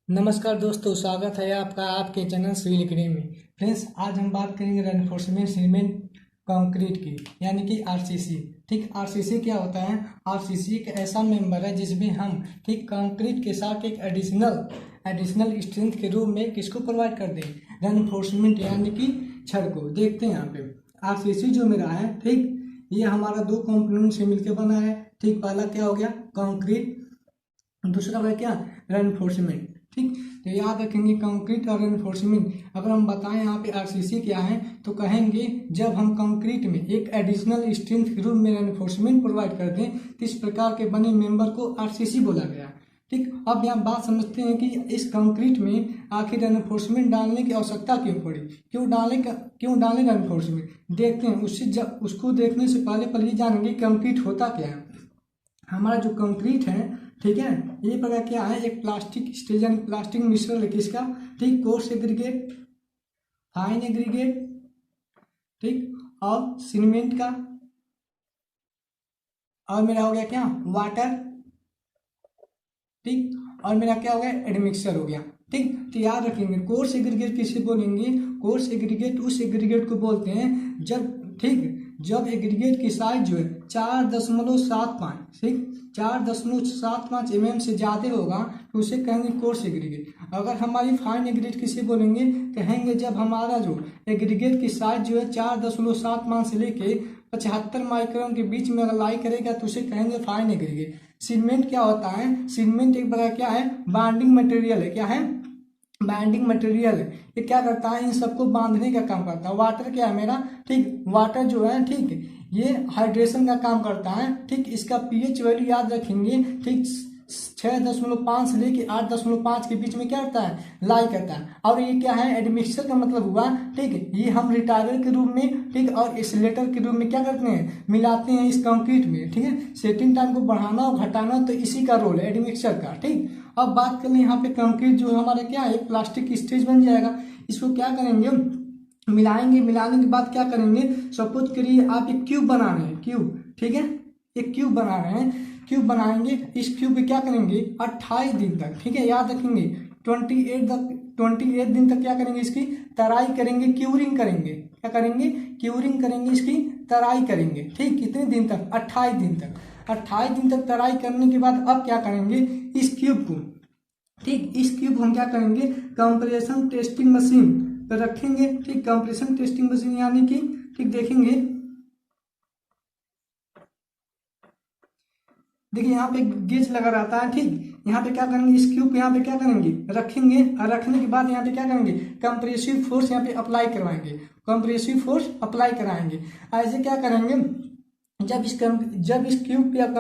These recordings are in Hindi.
नमस्कार दोस्तों, स्वागत है आपका आपके चैनल सिविल एकेडमी में। फ्रेंड्स, आज हम बात करेंगे रेनफोर्समेंट सीमेंट कंक्रीट की, यानी कि आरसीसी। ठीक, आरसीसी क्या होता है? आरसीसी एक ऐसा मेंबर है जिसमें हम ठीक कंक्रीट के साथ एक एडिशनल स्ट्रेंथ के रूप में किसको प्रोवाइड कर दें? रेनफोर्समेंट यानी कि छड़ को। देखते हैं यहाँ पे आरसीसी जो मेरा है, ठीक, ये हमारा दो कंपोनेंट से मिलकर बना है। ठीक, पहला क्या हो गया? कंक्रीट, दूसरा है क्या? रेनफोर्समेंट। ठीक, तो याद रखेंगे कंक्रीट और रेनफोर्समेंट। अगर हम बताएं यहाँ पे आरसीसी क्या है, तो कहेंगे जब हम कंक्रीट में एक एडिशनल स्ट्रेंथ के रूप में रेनफोर्समेंट प्रोवाइड कर दें तो इस प्रकार के बने मेंबर को आरसीसी बोला गया। ठीक, अब यहाँ बात समझते हैं कि इस कंक्रीट में आखिर रेनफोर्समेंट डालने की आवश्यकता क्यों पड़ी, क्यों डालें रेनफोर्समेंट। देखते हैं, उसको देखने से पहले ये जानेंगे कंक्रीट होता क्या है। हमारा जो कंक्रीट है, ठीक है, ये प्रकार क्या है? एक प्लास्टिक स्टेज यानी प्लास्टिक मिश्रण है किसका? ठीक, कोर्स एग्रीगेट, फाइन एग्रीगेट, ठीक, और सीमेंट का, और मेरा हो गया क्या? वाटर। ठीक, और मेरा क्या हो गया? एडमिक्सर हो गया। ठीक, तो याद रखेंगे कोर्स एग्रीगेट किसे बोलेंगे? कोर्स एग्रीगेट उस एग्रीगेट को बोलते हैं जब, ठीक, जब एग्रीगेट की साइज जो है 4.75, ठीक, 4.75 mm से ज़्यादा होगा तो उसे कहेंगे कोर्स एग्रीगेट। अगर हमारी फाइन एग्रीगेट किसे बोलेंगे? कहेंगे जब हमारा जो एग्रीगेट की साइज जो है 4.75 से लेके 75 माइक्रोन के बीच में अगर लाई करेगा तो उसे कहेंगे फाइन एग्रीगेट। सीमेंट क्या होता है? सीमेंट एक प्रकार क्या है? बाइंडिंग मटेरियल है। क्या है? बाइंडिंग मटेरियल है। ये क्या करता है? इन सबको बांधने का काम करता है। वाटर क्या है मेरा? ठीक, वाटर जो है, ठीक, ये हाइड्रेशन का काम करता है। ठीक, इसका पीएच वैल्यू याद रखेंगे, ठीक, 6.5 से लेके 8.5 के बीच में क्या करता है? लाई करता है। और ये क्या है? एडमिक्सर का मतलब हुआ, ठीक, ये हम रिटायर के रूप में, ठीक, और एसिलेटर के रूप में क्या करते हैं? मिलाते हैं इस कंक्रीट में। ठीक है, सेटिंग टाइम को बढ़ाना और घटाना तो इसी का रोल है, एडमिक्सर का। ठीक, अब बात कर लें यहाँ पे कंक्रीट जो हमारा क्या है? प्लास्टिक स्टेज बन जाएगा। इसको क्या करेंगे? मिलाएंगे। मिलाने के बाद क्या करेंगे? सपोज करिए आप एक क्यूब बना रहे हैं, क्यूब, ठीक है, एक क्यूब बना रहे हैं, क्यूब बनाएंगे। इस क्यूब पे क्या करेंगे? 28 दिन तक, ठीक है, याद रखेंगे 28 दिन तक क्या करेंगे? इसकी तराई करेंगे, क्यूरिंग करेंगे। क्या करेंगे? क्यूरिंग करेंगे, इसकी तराई करेंगे। ठीक, कितने दिन तक? 28 दिन तक। 28 दिन तक तराई करने के बाद अब क्या करेंगे? इस क्यूब को, ठीक, इस क्यूब हम क्या करेंगे? कंप्रेशन टेस्टिंग मशीन पर रखेंगे। ठीक, कंप्रेशन टेस्टिंग मशीन यानी कि, ठीक, देखेंगे, देखिए यहाँ पे गेज लगा रहता है। ठीक, यहाँ पे क्या करेंगे? इस क्यूब को यहाँ पे क्या करेंगे? रखेंगे, और रखने के बाद यहाँ पे क्या करेंगे? कंप्रेसिव फोर्स यहाँ पे अप्लाई करवाएंगे, कंप्रेसिव फोर्स अप्लाई कराएंगे। ऐसे क्या करेंगे? जब इस क्यूब पे आप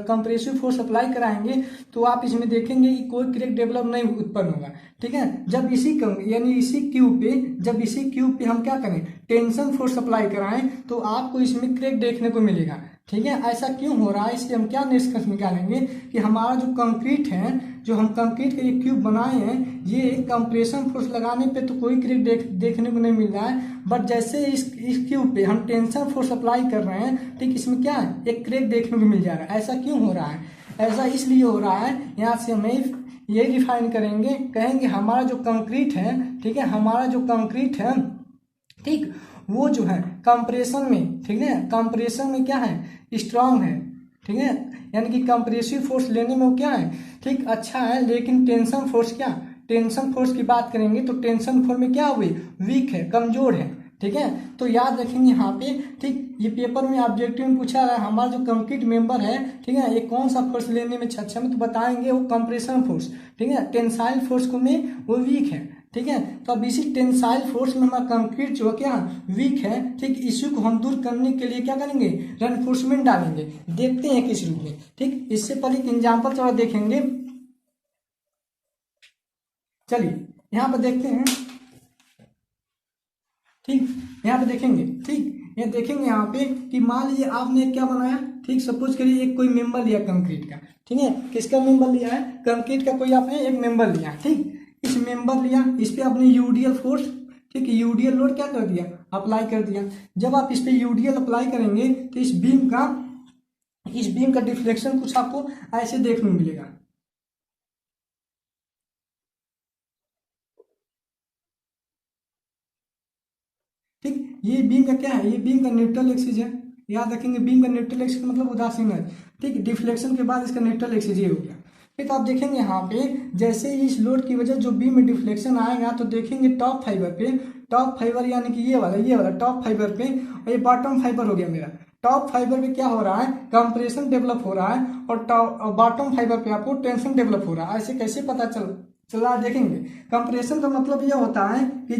कंप्रेसिव फोर्स अप्लाई कराएंगे तो आप इसमें देखेंगे कि कोई क्रैक डेवलप नहीं उत्पन्न होगा। ठीक है, जब इसी क्यूब पे हम क्या करें? टेंशन फोर्स अप्लाई कराएं तो आपको इसमें क्रैक देखने को मिलेगा। ठीक है, ऐसा क्यों हो रहा है? इससे हम क्या निष्कर्ष निकालेंगे कि हमारा जो कंक्रीट है, जो हम कंक्रीट का ये क्यूब बनाए हैं, ये कंप्रेशन फोर्स लगाने पे तो कोई क्रैक देखने को नहीं मिल रहा है, बट जैसे इस क्यूब पे हम टेंशन फोर्स अप्लाई कर रहे हैं, ठीक, इसमें क्या है? एक क्रैक देखने को मिल जा रहा है। ऐसा क्यों हो रहा है? ऐसा इसलिए हो रहा है, यहाँ से हमें ये डिफाइन करेंगे, कहेंगे हमारा जो कंक्रीट है, ठीक है, हमारा जो कंक्रीट है, ठीक, वो जो है कंप्रेशन में, ठीक है, कंप्रेशन में क्या है? स्ट्रांग है। ठीक है, यानी कि कंप्रेसिव फोर्स लेने में वो क्या है? ठीक, अच्छा है। लेकिन टेंशन फोर्स क्या? टेंशन फोर्स की बात करेंगे तो टेंशन फोर्स में क्या हुई? वीक है, कमजोर है। ठीक है, तो याद रखेंगे यहाँ पे, ठीक, ये पेपर में ऑब्जेक्टिव में पूछा है हमारा जो कंक्रीट मेंबर है, ठीक है, ये कौन सा फोर्स लेने में सक्षम है, तो बताएंगे वो कंप्रेशन फोर्स। ठीक है, टेंसाइल फोर्स को में वो वीक है। ठीक है, तो अब इसी टेंसाइल फोर्स में हमारा कंक्रीट जो क्या वीक है, ठीक, इसी को हम दूर करने के लिए क्या करेंगे? रेनफोर्समेंट डालेंगे। देखते हैं किस रूप में। ठीक, इससे पहले एक एग्जाम्पल थोड़ा देखेंगे। चलिए यहाँ पर देखते हैं। ठीक, यहाँ पे देखेंगे, ठीक, ये देखेंगे यहाँ पे कि मान लीजिए आपने क्या बनाया। ठीक, सपोज करिए एक कोई मेंबर लिया कंक्रीट का। ठीक है, किसका मेंबर लिया है? कंक्रीट का कोई आपने एक मेंबर लिया। ठीक, इस मेंबर लिया, इस पे आपने यूडीएल फोर्स, ठीक, यूडीएल लोड क्या कर दिया? अप्लाई कर दिया। जब आप इस पे यूडीएल अप्लाई करेंगे तो इस बीम का डिफ्लेक्शन कुछ आपको ऐसे देखने को मिलेगा। ये बीम का क्या है, ये बीम का न्यूट्रल एक्सिस है। याद रखेंगे बीम का न्यूट्रल एक्सिस मतलब उदासीन है, ठीक। डिफ्लेक्शन के बाद इसका न्यूट्रल एक्सिस ये हो गया। फिर तो आप देखेंगे यहाँ पे जैसे इस लोड की वजह जो बीम में डिफ्लेक्शन आएगा तो देखेंगे टॉप फाइबर पे, टॉप फाइबर यानी कि ये वाला टॉप फाइबर पे, और ये बॉटम फाइबर हो गया मेरा। टॉप फाइबर पे क्या हो रहा है, कंप्रेशन डेवलप हो रहा है, और बॉटम फाइबर पे आपको टेंशन डेवलप हो रहा है। ऐसे कैसे पता चला देखेंगे। कंप्रेशन का मतलब यह होता है कि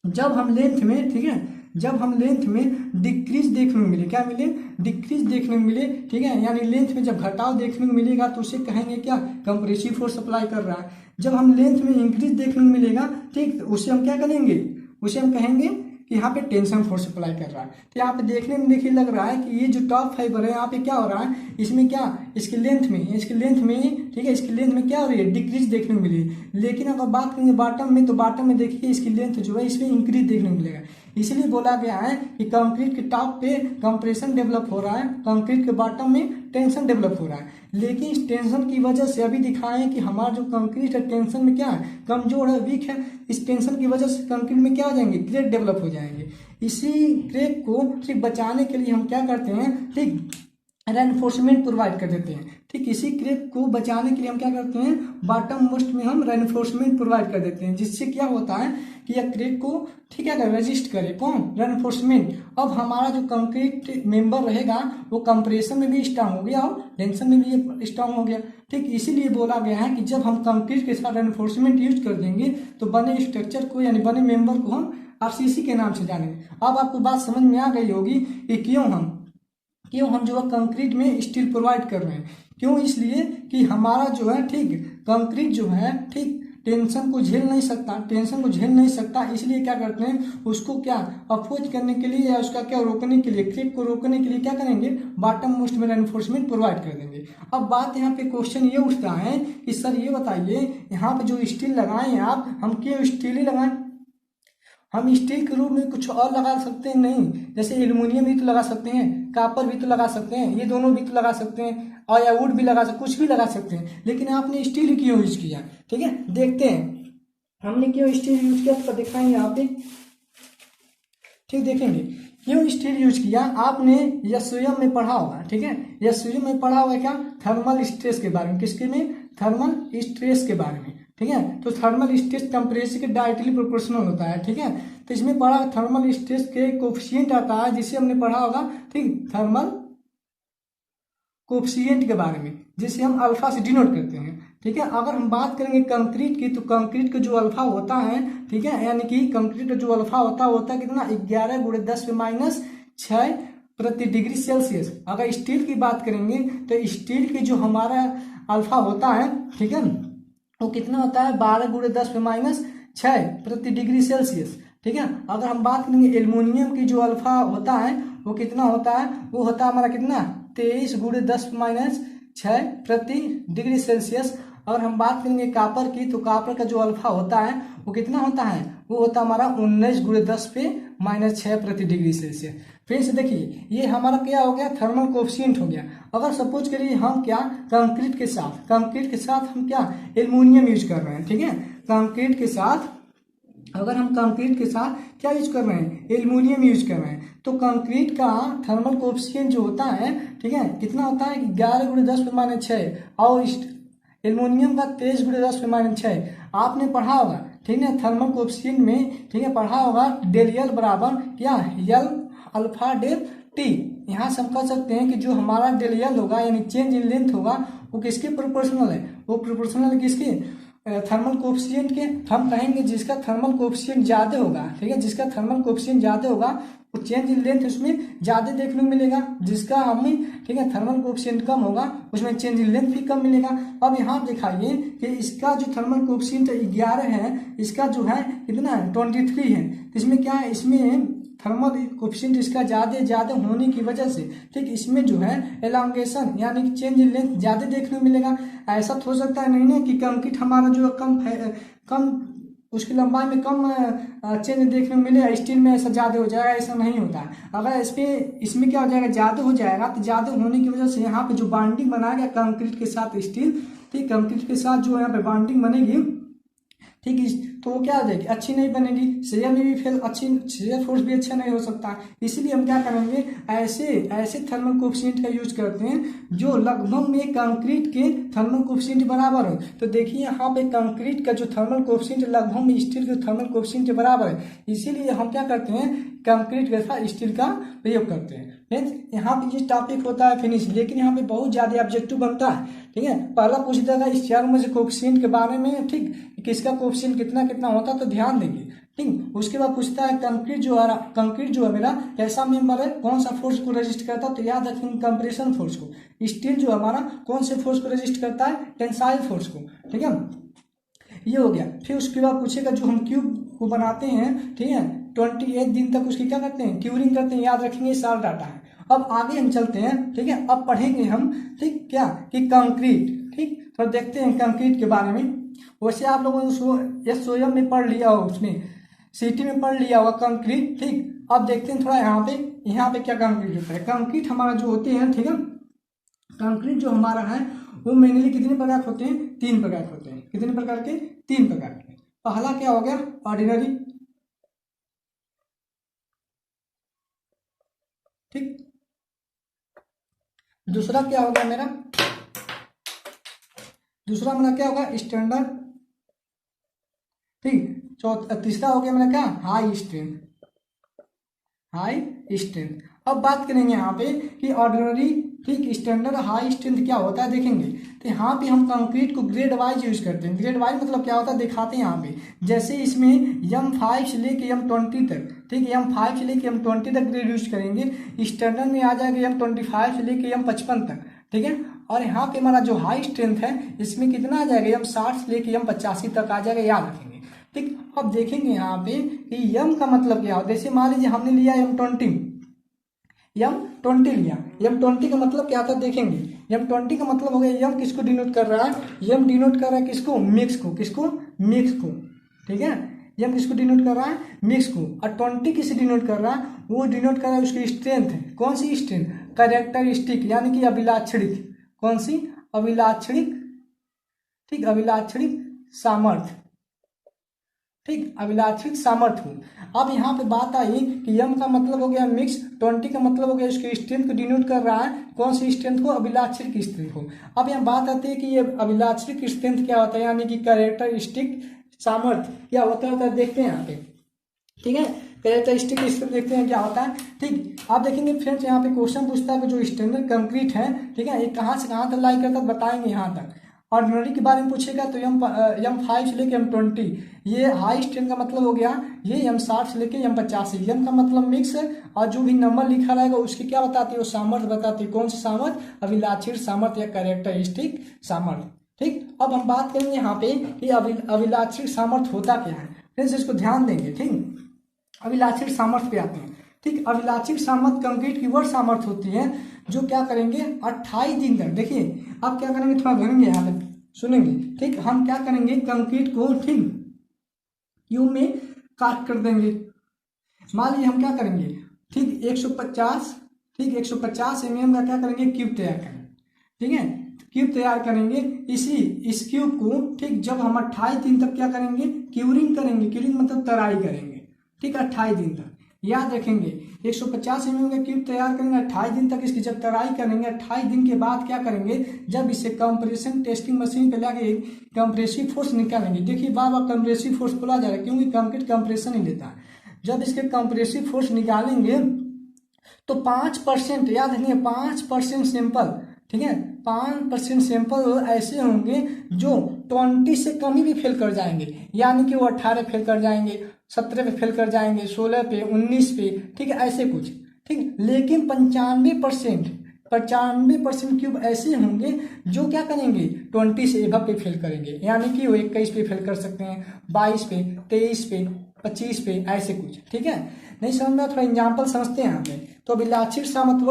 जब हम लेंथ में, ठीक है, जब हम लेंथ में डिक्रीज देखने को मिले, क्या मिले, डिक्रीज देखने को मिले, ठीक है, यानी लेंथ में जब घटाव देखने को मिलेगा तो उसे कहेंगे क्या, कंप्रेसिव फोर्स अप्लाई कर रहा है। जब हम लेंथ में इंक्रीज देखने को मिलेगा, ठीक, तो उसे हम क्या करेंगे, उसे हम कहेंगे कि यहाँ पे टेंशन फोर्स अप्लाई कर रहा है। तो यहाँ पे देखने में देखिए लग रहा है कि ये जो टॉप फाइबर है यहाँ पे क्या हो रहा है, इसमें क्या, इसके लेंथ में, ठीक है, इसकी लेंथ में क्या हो रही है, डिक्रीज देखने को मिली। लेकिन अगर बात करेंगे बॉटम में, तो बॉटम में देखिए इसकी लेंथ जो है इसमें इंक्रीज देखने को मिलेगा। इसलिए बोला गया है कि कंक्रीट के टॉप पे कंप्रेशन डेवलप हो रहा है, कंक्रीट के बॉटम में टेंशन डेवलप हो रहा है। लेकिन इस टेंशन की वजह से अभी दिखाएं कि हमारा जो कंक्रीट है टेंशन में क्या है, कमजोर है, वीक है। इस टेंशन की वजह से कंक्रीट में क्या हो जाएंगे, क्रैक डेवलप हो जाएंगे। इसी क्रैक को ठीक बचाने के लिए हम क्या करते हैं, ठीक, रेनफोर्समेंट प्रोवाइड कर देते हैं। ठीक, इसी क्रैक को बचाने के लिए हम क्या करते हैं, बॉटम मोस्ट में हम रेनफोर्समेंट प्रोवाइड कर देते हैं, जिससे क्या होता है कि यह क्रैक को, ठीक है, रेजिस्ट करे, कौन, रेनफोर्समेंट। अब हमारा जो कंक्रीट मेंबर रहेगा वो कंप्रेशन में भी स्ट्रांग हो गया और टेंशन में भी स्ट्रांग हो गया। ठीक, इसीलिए बोला गया है कि जब हम कंक्रीट के साथ रेनफोर्समेंट यूज कर देंगे तो बने स्ट्रक्चर को यानी बने मेंबर को हम आरसीसी के नाम से जानेंगे। अब आपको बात समझ में आ गई होगी कि क्यों हम जो है कंक्रीट में स्टील प्रोवाइड कर रहे हैं। क्यों, इसलिए कि हमारा जो है, ठीक, कंक्रीट जो है, ठीक, टेंशन को झेल नहीं सकता, इसलिए क्या करते हैं, उसको क्या अपोज करने के लिए या उसका क्या रोकने के लिए, क्रैक को रोकने के लिए क्या करेंगे, बॉटम मोस्ट में रेनफोर्समेंट प्रोवाइड कर देंगे। अब बात यहाँ पे क्वेश्चन ये उठता है कि सर ये बताइए यहाँ पे जो स्टील लगाए हैं आप, हम क्यों स्टील ही लगाएं, हम स्टील के रूप में कुछ और लगा सकते हैं नहीं, जैसे एल्युमिनियम भी तो लगा सकते हैं, कॉपर भी तो लगा सकते हैं, ये दोनों भी तो लगा सकते हैं, और या वुड भी लगा सकते, कुछ भी लगा सकते हैं, लेकिन आपने स्टील क्यों यूज किया। ठीक है, देखते हैं हमने क्यों स्टील यूज किया, तो दिखाएंगे यहाँ पे। ठीक, देखेंगे क्यों स्टील यूज किया। आपने एसयूएम में पढ़ा होगा, ठीक है, एसयूएम में पढ़ा होगा क्या, थर्मल स्ट्रेस के बारे में, किसके में, थर्मल स्ट्रेस के बारे में। ठीक है, तो थर्मल स्ट्रेस टेम्परेचर के डायरेक्टली प्रोपोर्शनल होता है। ठीक है, तो इसमें पढ़ा थर्मल स्ट्रेस के कोफिशिएंट आता है, जिसे हमने पढ़ा होगा, ठीक, थर्मल कोफिशिएंट के बारे में, जिसे हम अल्फा से डिनोट करते हैं। ठीक है, अगर हम बात करेंगे कंक्रीट की, तो कंक्रीट का जो अल्फा होता है, ठीक है, यानी कि कंक्रीट का जो अल्फा होता है कितना, 11×10⁻⁶ प्रति डिग्री सेल्सियस। अगर स्टील की बात करेंगे तो स्टील की जो हमारा अल्फा होता है, ठीक है, वो कितना होता है, 12×10⁻⁶ प्रति डिग्री सेल्सियस। ठीक है, अगर हम बात करेंगे एल्युमिनियम की जो अल्फा होता है वो कितना होता है, वो होता है हमारा कितना, 23×10⁻⁶ प्रति डिग्री सेल्सियस। और हम बात करेंगे कॉपर की, तो कॉपर का जो अल्फा होता है वो कितना होता है, वो होता है हमारा 19×10⁻⁶ प्रति डिग्री सेल्सियस। फिर से देखिए ये हमारा क्या हो गया, थर्मल कोफिशिएंट हो गया। अगर सपोज करिए हम क्या कंक्रीट के साथ हम क्या एल्युमिनियम यूज कर रहे हैं। ठीक है, कंक्रीट के साथ अगर हम कंक्रीट के साथ क्या यूज कर रहे हैं, एल्युमिनियम यूज कर रहे हैं, तो कंक्रीट का थर्मल कोफिशिएंट जो होता है, ठीक है, कितना होता है, 11×10⁻⁶, और एल्युमिनियम का 23×10⁻⁶। आपने पढ़ा होगा, ठीक है, थर्मल कोफिशिएंट में, ठीक है, पढ़ा होगा डेल एल बराबर क्या, एल अल्फा डेल टी। यहाँ से हम कह सकते हैं कि जो हमारा डेल एल होगा यानी चेंज इन लेंथ होगा वो किसके प्रोपोर्शनल है, वो प्रोपोर्शनल है किसके, थर्मल कोफिशिएंट के। हम कहेंगे जिसका थर्मल कोफिशिएंट ज्यादा होगा, ठीक है, जिसका थर्मल कोफिशिएंट ज्यादा होगा वो चेंज इन लेंथ उसमें ज्यादा देखने को मिलेगा, जिसका हमें, ठीक है, थर्मल कोफिशिएंट कम होगा उसमें चेंज इन लेंथ भी कम मिलेगा। अब यहाँ दिखाइए कि इसका जो थर्मल कोफिशिएंट 11 है, इसका जो है कितना है, 23 है। तो इसमें क्या है, इसमें थर्मल कोफिशिएंट इसका ज्यादा होने की वजह से, ठीक, इसमें जो है एलोंगेशन यानी कि चेंज इन लेंथ ज्यादा देखने को मिलेगा। ऐसा तो हो सकता है नहीं ना कि कंक्रीट हमारा जो कम उसकी लंबाई में कम चेंज देखने को मिले, स्टील में ऐसा ज्यादा हो जाएगा, ऐसा नहीं होता है। अगर इसमें क्या हो जाएगा, ज्यादा हो जाएगा, तो ज्यादा होने की वजह से यहाँ पे जो बॉन्डिंग बनाया गया कंक्रीट के साथ स्टील, ठीक, कंक्रीट के साथ जो यहाँ पे बॉन्डिंग बनेगी, ठीक, तो वो क्या हो जाएगी, अच्छी नहीं बनेगी, शेयर में भी फेल, अच्छी शेयर फोर्स भी अच्छा नहीं हो सकता। इसीलिए हम क्या करेंगे, ऐसे ऐसे थर्मल कोएफिशिएंट का यूज करते हैं जो लगभग में कंक्रीट के थर्मल कोएफिशिएंट बराबर हो। तो देखिए यहाँ पे कंक्रीट का जो थर्मल कोएफिशिएंट लगभग में स्टील के थर्मल कोएफिशिएंट के बराबर है, इसीलिए हम क्या करते हैं, कंक्रीट के साथ स्टील का प्रयोग करते हैं। फ्रेंड्स यहाँ पे ये टॉपिक होता है फिनिश, लेकिन यहाँ पे बहुत ज्यादा ऑब्जेक्टिव बनता है। ठीक है, पहला पूछ देगा इस चार में से कोएफिशिएंट के बारे में, ठीक, किसका कोएफिशिएंट कितना कितना होता है, तो ध्यान देंगे। ठीक, उसके बाद पूछता है कंक्रीट जो है मेरा कैसा मेंबर है, कौन सा फोर्स को रेजिस्ट करता है, तो याद रखेंगे कंप्रेशन फोर्स को। स्टील जो हमारा कौन से फोर्स को रेजिस्ट करता है, टेंसाइल फोर्स को। ठीक है, ये हो गया। फिर उसके बाद पूछेगा जो हम क्यूब को बनाते हैं, ठीक है, 28 दिन तक उसकी क्या करते हैं, क्यूरिंग करते हैं, याद रखेंगे, सारा डाटा है। अब आगे हम चलते हैं, ठीक है, अब पढ़ेंगे हम, ठीक, क्या कि कंक्रीट, ठीक, तो देखते हैं कंक्रीट के बारे में। वैसे आप लोगों ने SOM में पढ़ लिया हो, उसमें सिटी में पढ़ लिया होगा कंक्रीट। ठीक, अब देखते हैं थोड़ा यहाँ पे क्या कंक्रीट होता है। कंक्रीट हमारा जो होते हैं, ठीक है, कंक्रीट जो हमारा है वो मेनली कितने प्रकार के होते हैं, 3 प्रकार के होते हैं। कितने प्रकार के, 3 प्रकार के। पहला क्या हो गया, ऑर्डिनरी, ठीक, दूसरा क्या होगा मेरा, दूसरा मेरा क्या होगा, स्टैंडर्ड, ठीक, तीसरा हो गया मेरा क्या, हाई स्ट्रेंथ, हाई स्ट्रेंथ। अब बात करेंगे यहाँ पे कि ऑर्डिनरी, ठीक, स्टैंडर्ड, हाई स्ट्रेंथ क्या होता है देखेंगे। तो यहाँ पे हम कंक्रीट को ग्रेड वाइज यूज करते हैं। ग्रेड वाइज मतलब क्या होता है दिखाते हैं यहाँ पे, जैसे इसमें M5 से लेके M20 तक, ठीक, M5 से लेके M20 तक ग्रेड यूज करेंगे। स्टैंडर्ड में आ जाएगा M25 से लेके M55 तक, ठीक है। और यहाँ पे हमारा जो हाई स्ट्रेंथ है इसमें कितना आ जाएगा, M60 से लेके M85 तक आ जाएगा, याद रखेंगे। ठीक, अब देखेंगे यहाँ पे कि M का मतलब क्या हो। जैसे मान लीजिए हमने लिया M20 लिया, M20 का मतलब क्या था देखेंगे। M20 का मतलब हो गया, M किसको डिनोट कर रहा है, M डिनोट कर रहा है किसको, मिक्स को, किसको, मिक्स को, ठीक है। M किसको डिनोट कर रहा है, मिक्स को। और 20 किसे डिनोट कर रहा है, वो डिनोट कर रहा है उसकी स्ट्रेंथ है। कौन सी स्ट्रेंथ, कैरेक्टरिस्टिक, यानी कि अभिलाक्षणिक। कौन सी, अभिलाक्षणिक, ठीक, अभिलाक्षणिक सामर्थ्य, ठीक, अभिलाक्षणिक सामर्थ्य हूँ। अब यहाँ पे बात आई कि M का मतलब हो गया मिक्स, 20 का मतलब हो गया उसकी स्ट्रेंथ को डिनोट कर रहा है, कौन सी स्ट्रेंथ को, अभिलाक्षणिक स्ट्रेंथ को। अब यहाँ बात आती है कि ये अभिलाक्षणिक स्ट्रेंथ क्या होता है, यानी कि कैरेक्टरिस्टिक सामर्थ्य क्या होता है, देखते हैं यहाँ पे, ठीक है। कैरेक्टरिस्टिक स्ट्रेंथ देखते हैं क्या होता है, ठीक। आप देखेंगे फ्रेंड्स यहाँ पे क्वेश्चन पूछता है कि जो स्टैंडर्ड कंक्रीट है, ठीक है, ये कहाँ से कहाँ तक लाई करता है बताएंगे यहाँ तक। ऑर्डिनरी के बारे में पूछेगा तो M5 से लेके M20, ये हाई स्ट्रेंथ का मतलब हो गया, ये M60 से लेके M85। M का मतलब मिक्स है, और जो भी नंबर लिखा रहेगा उसकी क्या बताती है, वो सामर्थ्य बताती है। कौन सी सामर्थ्य, अभिलाक्षणिक सामर्थ्य या कैरेक्टरिस्टिक सामर्थ्य, ठीक। अब हम बात करेंगे यहाँ पे कि अभिलाक्षणिक सामर्थ्य होता क्या है। फ्रेंड्स इसको ध्यान देंगे, ठीक। अभिलाक्षणिक सामर्थ्य पे आते हैं, ठीक। अभिलाक्षणिक सामर्थ्य कंक्रीट की वह सामर्थ्य होती है जो क्या करेंगे 28 दिन तक। देखिए आप क्या करेंगे, थोड़ा घरेंगे यहाँ पे सुनेंगे, ठीक। हम क्या करेंगे, कंक्रीट को, ठीक, क्यूब में काट कर देंगे। मान लीजिए हम क्या करेंगे, ठीक, 150, ठीक, 150 mm का क्या करेंगे, क्यूब तैयार करेंगे, ठीक है। क्यूब तैयार करेंगे, इस क्यूब को, ठीक, जब हम 28 दिन तक क्या करेंगे, क्यूरिंग करेंगे। क्यूरिंग मतलब तराई करेंगे, ठीक, 28 दिन तक, याद रखेंगे। 150 mm का क्यूब तैयार करेंगे, 28 दिन तक इसकी जब तराई करेंगे, 28 दिन के बाद क्या करेंगे, जब इसे कंप्रेशन टेस्टिंग मशीन पे लाके कंप्रेसिव फोर्स निकालेंगे। देखिए बार बार कंप्रेसिव फोर्स बोला जा रहा है क्योंकि कंक्रीट कंप्रेशन ही लेता है। जब इसके कंप्रेसिव फोर्स निकालेंगे तो 5%, याद रखिए 5% सैंपल, ठीक है, 5% सैंपल ऐसे होंगे जो 20 से कम ही भी फेल कर जाएंगे, यानी कि वो 18 फेल कर जाएंगे, 17 पे फेल कर जाएंगे, 16 पे, 19 पे, ठीक है, ऐसे कुछ, ठीक। लेकिन 95% क्यूब ऐसे होंगे जो क्या करेंगे 20 से एबव पे फेल करेंगे, यानी कि वो 21 पे फेल कर सकते हैं, 22 पे, 23 पे, 25 पे, ऐसे कुछ, ठीक है। नहीं समझ में, थोड़ा एग्जाम्पल समझते हैं यहाँ पे। तो अभिलाक्षणिक सामर्थ्य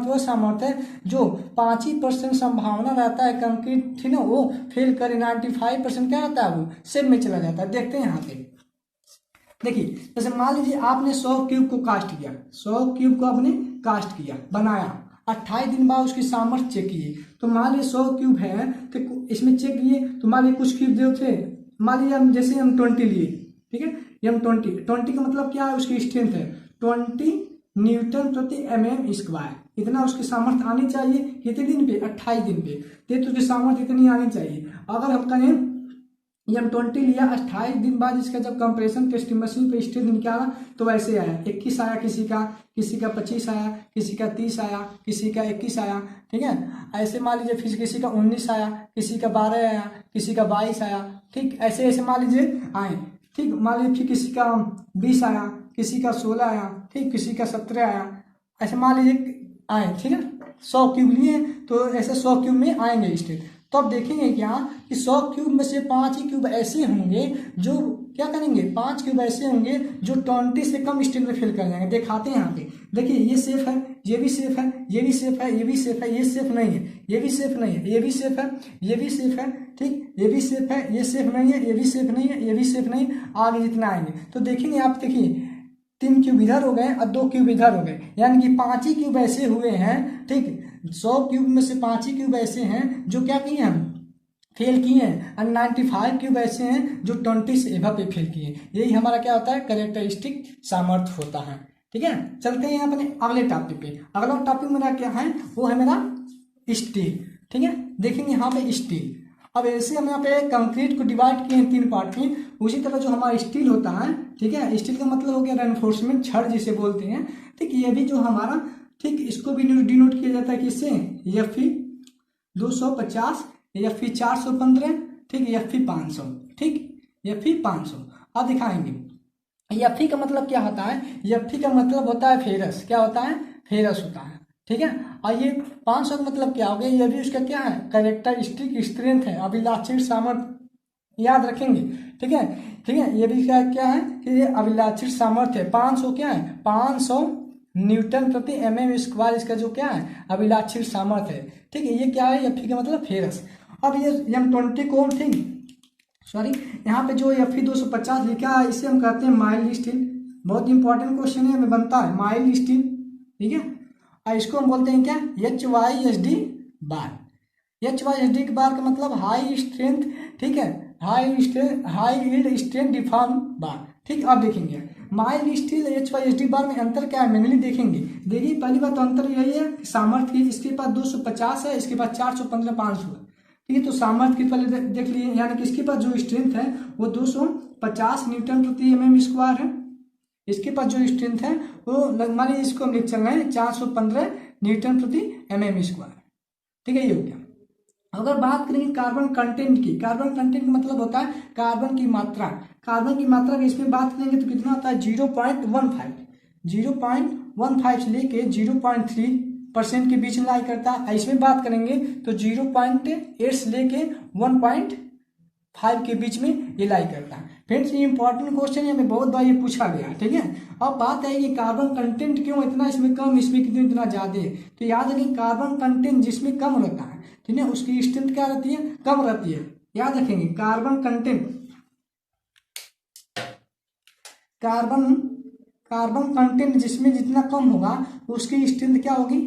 वो सामर्थ्य है जो 5% संभावना रहता है कंक्रीट, ठीक है, वो फेल करे। 95% क्या रहता है, वो सेम में चला जाता है। देखते हैं यहाँ पे, देखिए जैसे मान लीजिए आपने 100 क्यूब को कास्ट किया, 100 क्यूब को आपने कास्ट किया, बनाया, 28 दिन बाद उसकी सामर्थ्य चेक किए। तो मान लीजिए 100 क्यूब है तो इसमें चेक किए, तो मान लीजिए कुछ क्यूब जो थे मान लीजिए हम जैसे हम 20 लिए, ठीक है, ये हम 20 का मतलब क्या है, उसकी स्ट्रेंथ है 20 न्यूटन प्रति mm स्क्वायर। इतना उसकी सामर्थ्य आनी चाहिए कितने दिन पे, 28 दिन पे। तो उसकी सामर्थ्य इतनी आनी चाहिए। अगर हम कहें ये हम 20 लिया, 28 दिन बाद इसका जब कंप्रेशन टेस्टिंग मशीन पे स्ट्रेंथ निकाला तो वैसे आया 21 आया, किसी का 25 आया, किसी का 30 आया, किसी का 21 आया, ठीक है। ऐसे मान लीजिए फिर किसी का 19 आया, किसी का 12 आया, किसी का 22 आया, ठीक, ऐसे ऐसे मान लीजिए आए, ठीक। मान लीजिए फिर किसी का 20 आया, किसी का 16 आया, ठीक, किसी का 17 आया, ऐसे मान लीजिए आए, ठीक है। 100 क्यूब लिए तो ऐसे 100 क्यूब में आएंगे स्ट्रेंथ। तो अब देखेंगे क्या कि 100 क्यूब में से 5 ही क्यूब ऐसे होंगे जो क्या करेंगे, 5 क्यूब ऐसे होंगे जो 20 से कम स्ट्रेंथ में फेल कर जाएंगे। दिखाते हैं यहाँ पे, देखिए ये सेफ है, ये भी सेफ है, ये भी सेफ है, ये भी सेफ है, ये सेफ नहीं है, ये भी सेफ नहीं है, ये भी सेफ है, ये भी सेफ है, ठीक, ये भी सेफ है, ये सेफ नहीं है, ये भी सेफ नहीं है, ये भी सेफ नहीं, आगे जितना आएंगे तो देखेंगे आप, देखिए 3 क्यूब इधर हो गए और 2 क्यूब इधर हो गए, यानी कि 5 ही क्यूब ऐसे हुए हैं, ठीक। 100 क्यूब में से 5 ही क्यूब ऐसे हैं जो क्या किए हैं, फेल किए हैं, और 95 क्यूब ऐसे हैं जो 20 से एबव पे फेल किए। यही हमारा क्या होता है, कैरेक्टरिस्टिक सामर्थ्य होता है, ठीक है। चलते हैं अपने अगले टॉपिक पे। अगला टॉपिक मेरा क्या है, वो है मेरा स्टील, ठीक है। देखेंगे यहाँ पे स्टील। अब ऐसे हम यहाँ पे कंक्रीट को डिवाइड किए हैं 3 पार्ट में, उसी तरह जो हमारा स्टील होता है, ठीक है, स्टील का मतलब हो गया रेनफोर्समेंट, छड़ जिसे बोलते हैं, ठीक। ये भी जो हमारा, ठीक, इसको भी डिनोट किया जाता है किससे, Fe 250, Fe 415, ठीक, Fe 500, ठीक, Fe 500। अब दिखाएंगे Fe का मतलब क्या होता है, Fe का मतलब होता है फेरस, क्या होता है, फेरस होता है, ठीक है। और ये 500 का मतलब क्या हो गया, ये भी उसका क्या है, कैरेक्टरिस्टिक स्ट्रेंथ है, अभिलाक्षित सामर्थ्य, याद रखेंगे, ठीक है, ठीक है। ये भी क्या है कि ये अभिलाक्षित सामर्थ्य है। 500 क्या है, 500 न्यूटन प्रति mm स्क्वायर इसका जो क्या है, अभिलाक्षित सामर्थ्य है, ठीक है। ये क्या है, Fe का मतलब फेरस। अब ये M20 को, ठीक, सॉरी, यहाँ पे जो Fe 250 लिखा है इसे हम कहते हैं माइल्ड स्टील। बहुत इंपॉर्टेंट क्वेश्चन है, हमें बनता है माइल्ड स्टील, ठीक है। और इसको हम बोलते हैं क्या, HYSD बार। HYSD के बार का मतलब हाई स्ट्रेंथ, ठीक है, हाई यील्ड स्ट्रेंथ डिफॉर्म बार, ठीक। अब देखेंगे माइल्ड स्टील HYSD बार में अंतर क्या है, मेनली देखेंगे। देखिए पहली बात तो अंतर यही है कि सामर्थ्य, इसके पास 250 है, इसके पास 415 500 है, ठीक है। तो सामर्थ्य की पहले देख लिए, यानी कि इसके पास जो स्ट्रेंथ है वो 250 न्यूटन प्रति mm स्क्वायर है, इसके पास जो स्ट्रेंथ है वो मान लीजिए इसको हम लिख चल रहे हैं 415 न्यूटन प्रति mm स्क्वायर, ठीक है, ये हो गया। अगर बात करेंगे कार्बन कंटेंट की, कार्बन कंटेंट का मतलब होता है कार्बन की मात्रा, कार्बन की मात्रा की इसमें बात करेंगे तो कितना होता है 0.15 से लेके 0.3% के बीच में लाई करता है। इसमें बात करेंगे तो 0.8 से लेके 1.5 के बीच में ये लाई करता है। फ्रेंड्स ये इंपॉर्टेंट क्वेश्चन है, हमें बहुत बार ये पूछा गया, ठीक है। अब बात है कि कार्बन कंटेंट क्यों इतना इसमें कम, इसमें कितनी इतना ज्यादा है, तो याद रखें कार्बन कंटेंट जिसमें कम रहता है, ठीक है, उसकी स्ट्रेंथ क्या रहती है, कम रहती है। याद रखेंगे कार्बन कंटेंट जिसमें जितना कम होगा उसकी स्ट्रेंथ क्या होगी,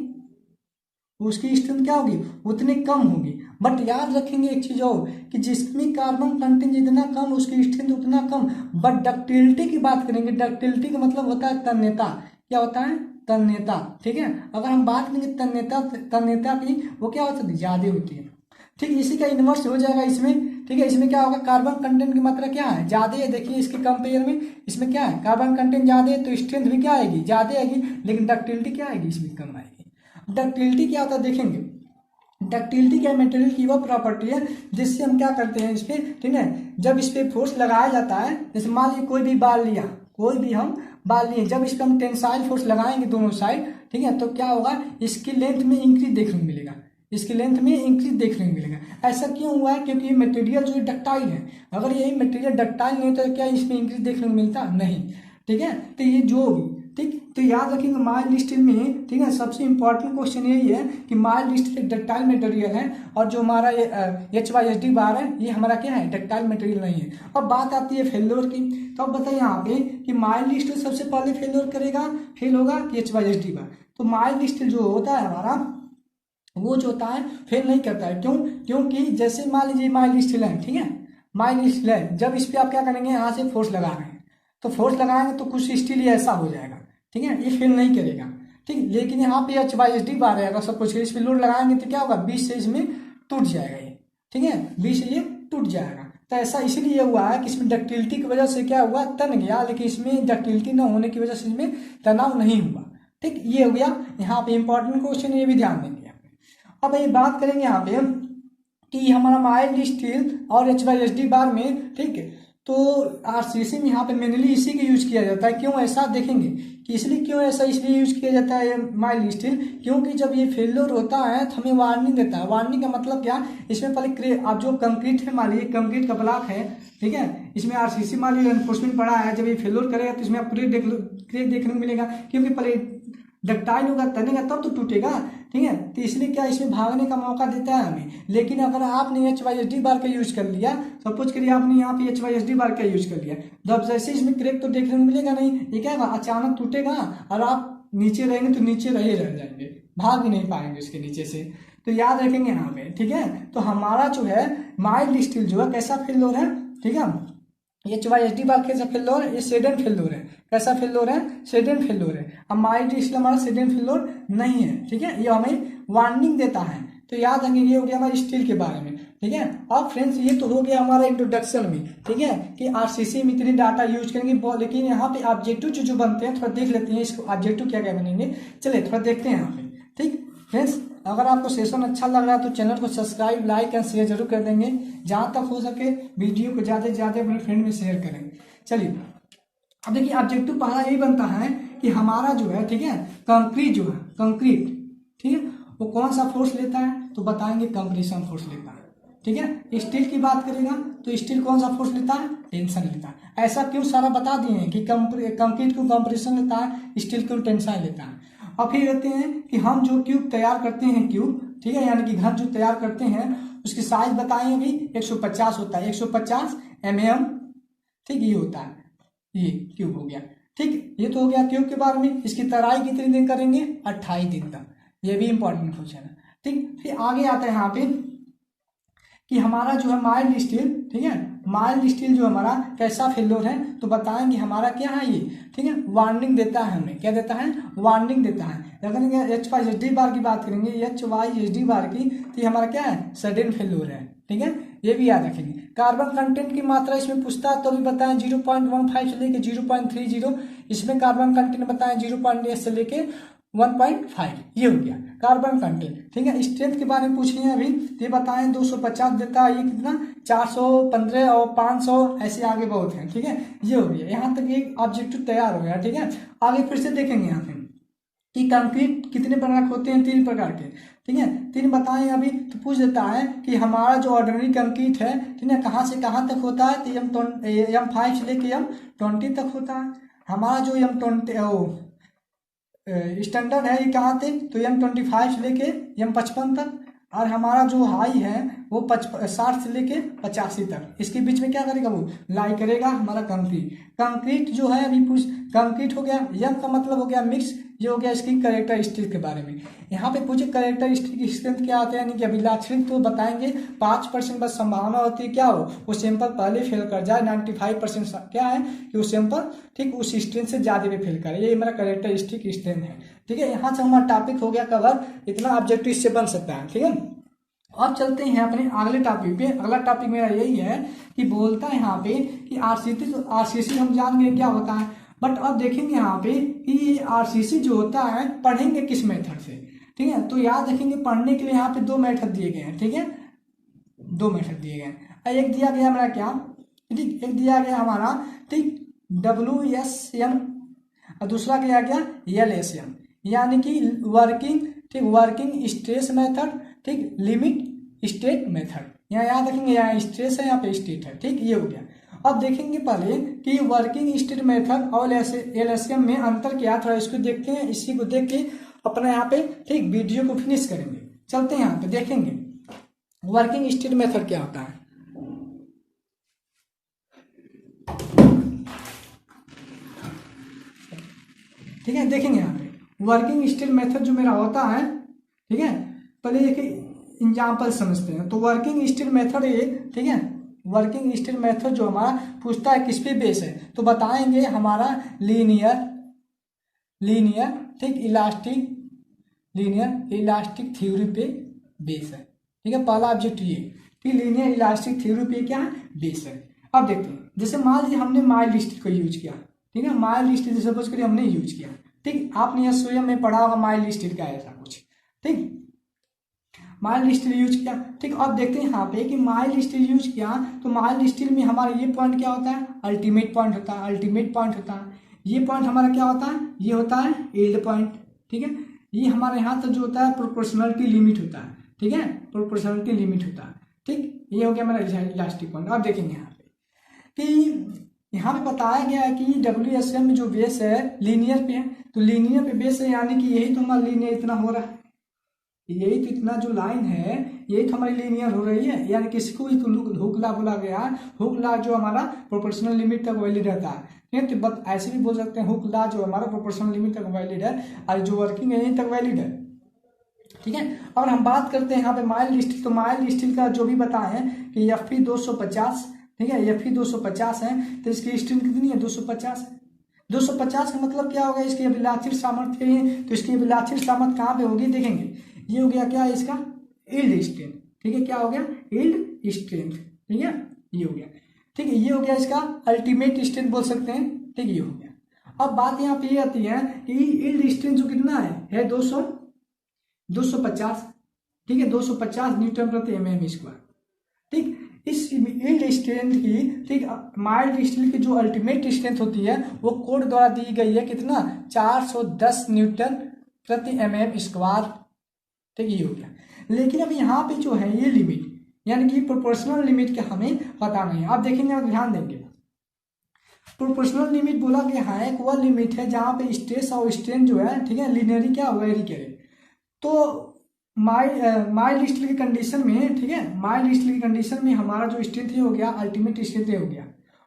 उसकी स्ट्रेंथ क्या होगी, उतनी कम होगी। बट याद रखेंगे एक चीज और कि जिसमें कार्बन कंटेंट जितना कम उसकी स्ट्रेंथ उतना कम। बट डक्टिलिटी की बात करेंगे, डक्टिलिटी का मतलब होता है तन्यता, क्या होता है, तन्यता, ठीक है। अगर हम बात करेंगे तन्यता की, वो क्या होता है, ज्यादा होती है, ठीक। इसी का इन्वर्स हो जाएगा इसमें, ठीक है। इसमें क्या होगा, कार्बन कंटेंट की मात्रा क्या है, ज्यादा है। देखिए इसके कंपेयर में इसमें क्या है, कार्बन कंटेंट ज्यादा है तो स्ट्रेंथ भी क्या आएगी, ज्यादा आएगी, लेकिन डक्टिलिटी क्या आएगी, इसमें कम आएगी। डक्टिलिटी क्या होता है देखेंगे, डक्टिलिटी क्या मटेरियल की वह प्रॉपर्टी है जिससे हम क्या करते हैं इस पे, ठीक है, जब इस पे फोर्स लगाया जाता है, जैसे मान लीजिए कोई भी बाल लिया, कोई भी हम बाल लिए, जब इस पर हम टेंसाइल फोर्स लगाएंगे दोनों साइड, ठीक है, तो क्या होगा, इसकी लेंथ में इंक्रीज देखने को मिलेगा, इसकी लेंथ में इंक्रीज देखने को मिलेगा। ऐसा क्यों हुआ है, क्योंकि ये मटेरियल जो डक्टाइल है, अगर यही मटेरियल डक्टाइल नहीं होता तो क्या इसमें इंक्रीज देखने को मिलता, नहीं, ठीक है। तो ये जो भी, ठीक, तो याद रखेंगे माइल्ड स्टील में, ठीक है, सबसे इंपॉर्टेंट क्वेश्चन यही है कि माइल्ड स्टील एक डक्टाइल मटेरियल है और जो हमारा ये HYSD बार है ये हमारा क्या है, डक्टाइल मटेरियल नहीं है। अब बात आती है फेल्योर की, तो अब बताइए यहाँ पे कि माइल्ड स्टील सबसे पहले फेल होगा कि HYSD बार। तो माइल्ड स्टील जो होता है हमारा वो जो होता है फेल नहीं करता है, क्योंकि जैसे मान लीजिए माइल्ड स्टील है, ठीक है, माइल्ड स्टील है, जब इस पर आप क्या करेंगे, यहाँ से फोर्स लगा रहे हैं तो फोर्स लगाएंगे तो कुछ स्टील ये ऐसा हो जाएगा, ठीक है, ये फेल नहीं करेगा, ठीक। लेकिन यहाँ पे H/SD बार है, अगर सपोज इस पर लोड लगाएंगे तो क्या होगा, 20 से इसमें टूट जाएगा ये, ठीक है, 20 से ये टूट जाएगा। तो ऐसा इसलिए हुआ है कि इसमें डक्टिलिटी की वजह से क्या हुआ, तन गया, लेकिन इसमें डक्टिलिटी न होने की वजह से इसमें तनाव नहीं हुआ, ठीक। ये हो गया यहाँ पे इंपॉर्टेंट क्वेश्चन, ये भी ध्यान देंगे। अब ये बात करेंगे यहाँ पे कि हमारा माइल्ड स्टील और H/SD बार में, ठीक है, तो RCC में यहाँ पे मेनली इसी के यूज किया जाता है। क्यों ऐसा देखेंगे कि इसलिए क्यों ऐसा इसलिए यूज किया जाता है माइल्ड स्टील, क्योंकि जब ये फेल्योर होता है तो हमें वार्निंग देता है। वार्निंग का मतलब क्या, इसमें पहले आप जो कंक्रीट है, मान लीजिए कंक्रीट का ब्लॉक है, ठीक है, इसमें RCC मान लीजिए एनफोर्समेंट पड़ा है, जब ये फेल्योर करेगा तो इसमें आपको क्रेक देखने को मिलेगा, क्योंकि पहले डक्टाइल होगा, तनेगा तब तो टूटेगा, ठीक है। तो इसलिए क्या, इसमें भागने का मौका देता है हमें। लेकिन अगर आपने H/SD बार का यूज कर लिया, सपोज करिए आपने यहाँ पे H/SD बार का यूज कर लिया, तो अब जैसे इसमें क्रेक तो देखने को मिलेगा नहीं, ये क्या होगा, अचानक टूटेगा और आप नीचे रहेंगे तो नीचे रह जाएंगे, भाग भी नहीं पाएंगे उसके नीचे से। तो याद रखेंगे यहाँ पे, ठीक है। तो हमारा जो है माइल्ड स्टील जो है कैसा फेल्योर है, ठीक है, H/SD बार कैसा फेल्योर है, ये सेडन फेल्योर है। कैसा फेल्योर है, सेडन फेल्योर है। अब माइल्ड स्टील हमारा सेडन फेल्योर नहीं है, ठीक है, ये हमें वार्निंग देता है। तो याद रखेंगे, ये हो गया हमारे स्टील के बारे में, ठीक है। अब फ्रेंड्स ये तो हो गया हमारा इंट्रोडक्शन में, ठीक है, कि RCC में इतनी डाटा यूज करेंगे। लेकिन यहाँ पे ऑब्जेक्टिव जो बनते हैं थोड़ा देख लेते हैं, इसको ऑब्जेक्टिव क्या क्या बनेंगे, चलिए थोड़ा देखते हैं यहाँ पे, ठीक। फ्रेंड्स अगर आपको सेशन अच्छा लग रहा है तो चैनल को सब्सक्राइब, लाइक एंड शेयर जरूर कर देंगे। जहाँ तक हो सके वीडियो को ज़्यादा से ज़्यादा अपने फ्रेंड में शेयर करेंगे। चलिए अब देखिए, ऑब्जेक्टिव पहला यही बनता है कि हमारा जो है, ठीक है, कंक्रीट जो है, कंक्रीट, ठीक है, वो कौन सा फोर्स लेता है, तो बताएंगे कंप्रेशन फोर्स लेता है, ठीक है। स्टील की बात करेगा तो स्टील कौन सा फोर्स लेता है, टेंशन लेता है। ऐसा क्यों सारा बता दिए हैं कि कंक्रीट क्यों कंप्रेशन लेता है, स्टील क्यों टेंशन लेता है। अब फिर कहते हैं कि हम जो क्यूब तैयार करते हैं, क्यूब, ठीक है, यानी कि घर जो तैयार करते हैं उसकी साइज बताएं अभी 150 होता है, 150 mm, ठीक, ये होता है, ये क्यूब हो गया, ठीक। ये तो हो गया क्यूब के बारे में। इसकी तराई कितने दिन करेंगे, 28 दिन तक, ये भी इंपॉर्टेंट क्वेश्चन है, ठीक। फिर आगे आता है यहाँ पे कि हमारा जो है माइल्ड स्टील, ठीक है, माइल्ड स्टील जो हमारा कैसा फेल्योर है, तो बताएंगे हमारा क्या है ये, ठीक है, वार्निंग देता है हमें। क्या देता है, वार्निंग देता है। अगर H/SD बार की बात करेंगे, H/SD बार की, तो ये हमारा क्या है, सडन फेल्योर है, ठीक है, ये भी याद रखेंगे। कार्बन कंटेंट की मात्रा इसमें पूछता है तो भी बताएं 0.15 से लेके 0.30, इसमें कार्बन कंटेंट बताएं 0.8 से लेके 1.5, ये हो गया कार्बन कंटेंट, ठीक है। स्ट्रेंथ के बारे में पूछनी है अभी, तो ये बताएं 250 देता है, ये कितना 415 और 500, ऐसे आगे बहुत है, ठीक है, ये हो गया। यहाँ तक एक ऑब्जेक्टिव तैयार हो गया, ठीक है। आगे फिर से देखेंगे यहाँ पे कि कंक्रीट कितने प्रकार के होते हैं, 3 प्रकार के, ठीक है, 3 बताएं अभी। तो पूछ देता है कि हमारा जो ऑर्डिनरी कंक्रीट है, ठीक है, कहाँ से कहाँ तक होता है, तो M5 से लेके M20 तक होता है। हमारा जो M20 स्टैंडर्ड है ये कहाँ थे, तो M25 से लेके M55 तक। और हमारा जो हाई है वो 60 से लेके 85 तक, इसके बीच में क्या करेगा, वो लाई करेगा हमारा कंक्रीट। कंक्रीट जो है अभी पूछ, कंक्रीट हो गया, M का मतलब हो गया मिक्स, ये हो गया इसकी कैरेक्टरिस्टिक के बारे में। यहाँ पे पूछे कैरेक्टरिस्टिक स्ट्रेंथ क्या आते हैं, यानी कि अभिलाक्षणिक, तो बताएंगे 5% बस संभावना होती है क्या हो, वो सैंपल पहले फेल कर जाए, 95% क्या है कि वो सैंपल, ठीक, उस स्ट्रेंथ से ज्यादा भी फेल करे, ये मेरा कैरेक्टरिस्टिक स्ट्रेंथ है, ठीक है। यहाँ से हमारा टॉपिक हो गया कवर, इतना ऑब्जेक्टिव इससे बन सकता है, ठीक है। अब चलते हैं अपने अगले टॉपिक पे। अगला टॉपिक मेरा यही है कि बोलता है यहाँ पे कि RCC हम जान गए क्या होता है, बट अब देखेंगे यहाँ पे कि RCC जो होता है पढ़ेंगे किस मेथड से, ठीक है। तो याद रखेंगे पढ़ने के लिए यहाँ पे 2 मेथड दिए गए हैं, ठीक है, 2 मेथड दिए गए हैं। एक दिया गया हमारा क्या, ठीक, एक दिया गया हमारा, ठीक, WSM, और दूसरा दिया गया LSM, यानी कि वर्किंग, ठीक, वर्किंग स्ट्रेस मेथड, ठीक, लिमिट स्टेट मेथड। यहाँ याद रखेंगे, यहाँ स्ट्रेस है, यहाँ पे स्टेट है, ठीक, ये हो गया। अब देखेंगे पहले कि वर्किंग स्टेट मेथड और LSM में अंतर क्या, थोड़ा इसको देखते हैं। इसी को देख के अपना यहाँ पे, ठीक, वीडियो को फिनिश करेंगे। चलते हैं यहाँ पे देखेंगे वर्किंग स्टेट मेथड क्या होता है। ठीक है, देखेंगे यहाँ पे वर्किंग स्टेट मेथड जो मेरा होता है, ठीक है। पहले देखिए एग्जाम्पल समझते हैं। तो वर्किंग स्टेट मेथड ये, ठीक है, वर्किंग स्ट्रेंथ मेथड जो हमारा पूछता है किस पे बेस है, तो बताएंगे हमारा लीनियर ठीक लीनियर इलास्टिक थ्योरी पे बेस है। ठीक है, पहला ऑब्जेक्ट ये कि लीनियर इलास्टिक थ्योरी पे क्या है, बेस है। अब देखते हैं, जैसे मान लीजिए हमने माइल्ड स्टील को यूज किया, ठीक है, माइल्ड स्टील सपोज करिए हमने यूज किया, ठीक, आपने यह स्वयं में पढ़ा होगा माइल्ड स्टील का ऐसा कुछ, ठीक, माइल्ड स्टील यूज किया, ठीक। अब देखते हैं यहाँ पे कि माइल्ड स्टील यूज किया तो माइल्ड स्टील में हमारा ये पॉइंट क्या होता है, अल्टीमेट पॉइंट होता है, अल्टीमेट पॉइंट होता है। ये पॉइंट हमारा क्या होता है, ये होता है यील्ड पॉइंट, ठीक है। ये हमारे यहाँ तक जो होता है प्रोपोर्शनलिटी लिमिट होता है, ठीक है, प्रोपोर्शनलिटी लिमिट होता है, ठीक। ये हो गया मेरा इलास्टिक पॉइंट। अब देखेंगे यहाँ पे कि यहाँ पे बताया गया है कि WSM में जो बेस है लीनियर पे है, तो लीनियर पे बेस है, यानी कि यही तो हमारा लीनियर इतना हो रहा है, यही तो इतना जो लाइन है यही तो हमारी लीनियर हो रही है, यानी किसी को भी तो हुक लॉ बोला गया है। हुक लॉ जो हमारा प्रोपोर्शनल लिमिट तक वैलिड रहता है, ठीक है, तो ऐसे भी बोल सकते हैं हुक लॉ जो हमारा प्रोपोर्शनल लिमिट तक वैलिड है और जो वर्किंग है यहीं तक वैलिड है, ठीक है। और हम बात करते हैं यहाँ पे माइल्ड स्टील, तो माइल्ड स्टील का जो भी बताएं कि Fe 250, ठीक है, Fe 250 है, तो इसकी स्ट्रेंथ कितनी है, 250 है। 250 का मतलब क्या होगा, इसकी अभिलाषित सामर्थ्य है, तो इसकी अभिलाषित सामर्थ्य कहाँ पे होगी, देखेंगे। ये हो गया क्या, इसका यील्ड स्ट्रेंथ, ठीक है, क्या हो गया, यील्ड स्ट्रेंथ, ठीक है, ये हो गया, ठीक है। ये हो गया इसका अल्टीमेट स्ट्रेंथ बोल सकते हैं, ठीक, ये हो गया। अब बात यहाँ पे ये आती है कि यील्ड स्ट्रेंथ जो कितना है 250, ठीक है, 250 न्यूटन प्रति mm स्क्वायर, ठीक। इस यील्ड स्ट्रेंथ की, ठीक, माइल्ड स्टील की जो अल्टीमेट स्ट्रेंथ होती है वो कोड द्वारा दी गई है, कितना, 410 न्यूटन प्रति mm स्क्वायर, ठीक, ये हो गया। लेकिन अब यहाँ पे जो है ये लिमिट, यानी कि प्रोपोर्शनल लिमिट का हमें पता नहीं है। आप देखेंगे, आप ध्यान देंगे, प्रोपोर्शनल लिमिट बोला गया है एक वह लिमिट है जहाँ पे स्ट्रेस और स्ट्रेन जो है, ठीक है, लिनियरली क्या वेरी करे। तो माइल्ड स्टील की कंडीशन में, ठीक है, माइल्ड स्टील की कंडीशन में हमारा जो स्ट्रेंथ हो गया अल्टीमेट स्ट्रेंथ हो गया।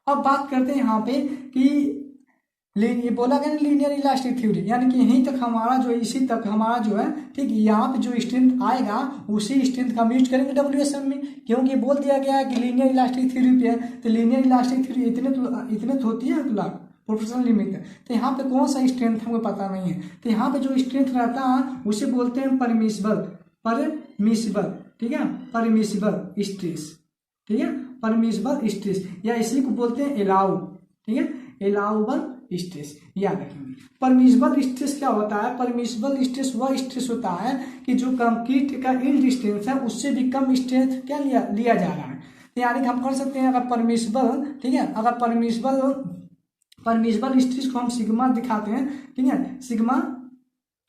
अब बात करते हैं यहाँ पे कि ये बोला गया लीनियर इलास्टिक थ्योरी, यानी कि यहीं तक हमारा जो, इसी तक हमारा जो है, ठीक, यहाँ पे जो स्ट्रेंथ आएगा उसी स्ट्रेंथ का हम यूज करेंगे WSM में, क्योंकि बोल दिया गया है कि लीनियर इलास्टिक थ्योरी पे है, तो लीनियर इलास्टिक थ्योरी इतने तो होती है प्रोपोर्शनल लिमिट है, तो यहाँ पे कौन सा स्ट्रेंथ हमको पता नहीं है, तो यहाँ पे जो स्ट्रेंथ रहता है उसे बोलते हैं परमिसिबल, ठीक है, परमिसिबल स्ट्रेस, ठीक है, परमिसिबल स्ट्रेस, या इसी को बोलते हैं एलाउ, ठीक है, एलाउबल स्ट्रेस, याद रखेंगे। परमिसिबल स्ट्रेस क्या होता है, परमिसिबल स्ट्रेस वह स्ट्रेस होता है कि जो कंक्रीट का यील्ड स्ट्रेंथ है उससे भी कम स्ट्रेंथ क्या लिया जा रहा है, यानी कि हम कर सकते हैं अगर परमिसिबल, ठीक है, अगर परमिसिबल स्ट्रेस को हम सिग्मा दिखाते हैं, ठीक है, सिग्मा,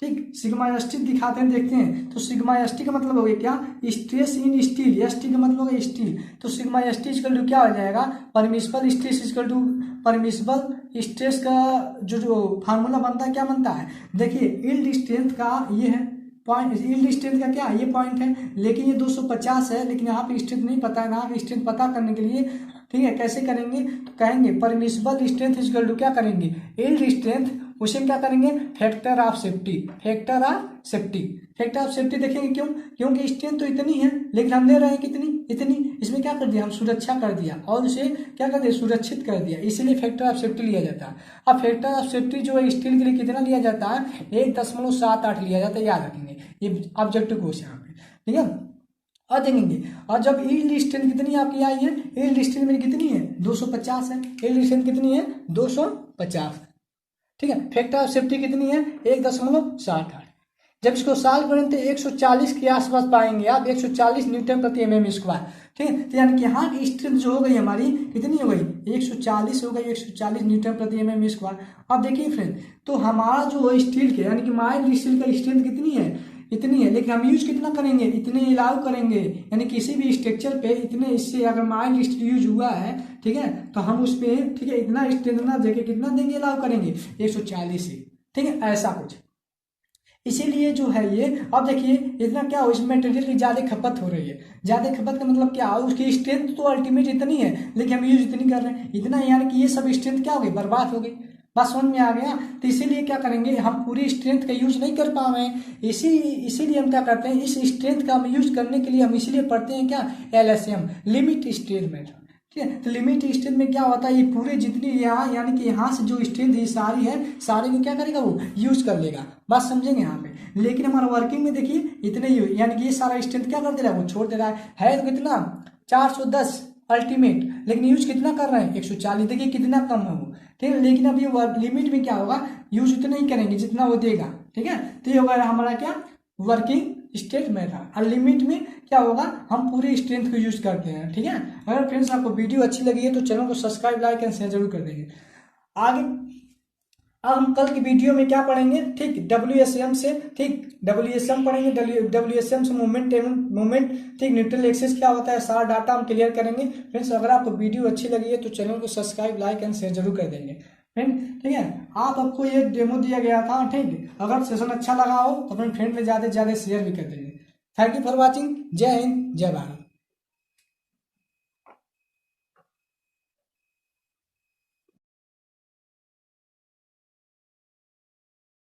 ठीक, सिग्मा एसटी दिखाते हैं, देखते हैं, तो सिग्मा एसटी का मतलब हो गया क्या, स्ट्रेस इन स्टील, एसटी का मतलब होगा स्टील, तो सिग्मा एसटी इक्वल टू क्या हो जाएगा, permissible stress equal to permissible stress का जो फार्मूला बनता है क्या बनता है, देखिए यील्ड स्ट्रेंथ का ये है पॉइंट, यील्ड स्ट्रेंथ का क्या ये पॉइंट है, लेकिन ये 250 है, लेकिन यहाँ पे स्ट्रेंथ नहीं पता है, यहाँ पे स्ट्रेंथ पता करने के लिए, ठीक है, कैसे करेंगे, तो कहेंगे परमिसिबल स्ट्रेंथ इक्वल टू क्या करेंगे, यील्ड स्ट्रेंथ, उसे क्या करेंगे factor of safety, factor of safety देखेंगे, क्योंकि स्ट्रेंथ तो इतनी है लेकिन हम ले रहे हैं कितनी, इतनी, इसमें क्या कर दिया, हम सुरक्षा कर दिया और उसे क्या कर दिया, सुरक्षित कर दिया, इसीलिए फैक्टर ऑफ सेफ्टी लिया जाता है। अब फैक्टर ऑफ सेफ्टी जो है स्टील के लिए कितना लिया जाता है, 1.78 लिया जाता है, याद रखेंगे, ये ऑब्जेक्टिव क्वेश्चन यहाँ पे, ठीक है। और देखेंगे, और जब यील्ड स्ट्रेंथ कितनी आपकी आई है, यील्ड स्ट्रेंथ मेरी कितनी है 250 है, यील्ड स्ट्रेंथ कितनी है 250, ठीक है, फैक्टर ऑफ सेफ्टी कितनी है 1.68, जब इसको सॉल्व करें तो 140 के आसपास पाएंगे आप, 140 न्यूटन प्रति mm स्क्वायर, ठीक है, तो यानी कि यहाँ की स्ट्रेंथ जो हो गई हमारी कितनी हो गई 140 हो गई, 140 न्यूटन प्रति mm स्क्वायर। अब देखिए फ्रेंड, तो हमारा जो स्टील के यानी कि माइल्ड स्टील का स्ट्रेंथ कितनी है, इतनी है, लेकिन हम यूज कितना करेंगे, इतने अलाउ करेंगे, यानी किसी भी स्ट्रक्चर पे इतने, इससे अगर माइल्ड स्टील यूज हुआ है, ठीक है, तो हम उस पे, ठीक है, इतना स्ट्रेंथ ना देके कितना देंगे, अलाउ करेंगे 140 से, ठीक है, ऐसा कुछ, इसीलिए जो है ये। अब देखिए इतना क्या हो, इसमें मटेरियल की ज्यादा खपत हो रही है, ज्यादा खपत का मतलब क्या, उसकी स्ट्रेंथ तो अल्टीमेट इतनी है लेकिन हम यूज इतनी कर रहे हैं, इतना, यानी कि ये सब स्ट्रेंथ क्या हो गई, बर्बाद हो गई, बात समझ में आ गया। तो इसीलिए क्या करेंगे, हम पूरी स्ट्रेंथ का यूज नहीं कर पा रहे हैं, इसीलिए हम क्या करते हैं, इस स्ट्रेंथ का हम यूज करने के लिए हम इसीलिए पढ़ते हैं क्या, LSM, लिमिट स्ट्रेंथ मेथड, ठीक है। तो लिमिट स्ट्रेंथ में क्या होता है, ये पूरे जितनी यहाँ यानी कि यहाँ से जो स्ट्रेंथ ये सारी है, सारे को क्या करेगा वो यूज कर लेगा। बात समझेंगे यहाँ पे। लेकिन हमारा वर्किंग में देखिए इतने ही, यानी कि ये सारा स्ट्रेंथ क्या कर दे रहा है, वो छोड़ दे रहा है तो कितना 410 अल्टीमेट, लेकिन यूज कितना कर रहे हैं 140। देखिए कितना कम है वो, ठीक है। लेकिन अब ये लिमिट में क्या होगा, यूज उतना ही करेंगे जितना वो देगा, ठीक है। तो ये होगा हमारा क्या, वर्किंग स्टेट में था। और लिमिट में क्या होगा, हम पूरी स्ट्रेंथ को यूज करते हैं, ठीक है। अगर फ्रेंड्स आपको वीडियो अच्छी लगी है तो चैनल को सब्सक्राइब, लाइक एंड शेयर जरूर कर देंगे। आगे अब हम कल की वीडियो में क्या पढ़ेंगे, ठीक, WSM से, ठीक, WSM पढ़ेंगे, WSM से मूवमेंट, ठीक, न्यूट्रल एक्सिस क्या होता है, सारा डाटा हम क्लियर करेंगे। फ्रेंड्स अगर आपको वीडियो अच्छी लगी है तो चैनल को सब्सक्राइब, लाइक एंड शेयर जरूर कर देंगे फ्रेंड, ठीक है। आपको ये डेमो दिया गया था, ठीक, अगर सेशन अच्छा लगा हो तो अपने फ्रेंड में ज़्यादा से ज़्यादा शेयर भी कर देंगे। Thank you for watching. जय हिंद, जय भारत।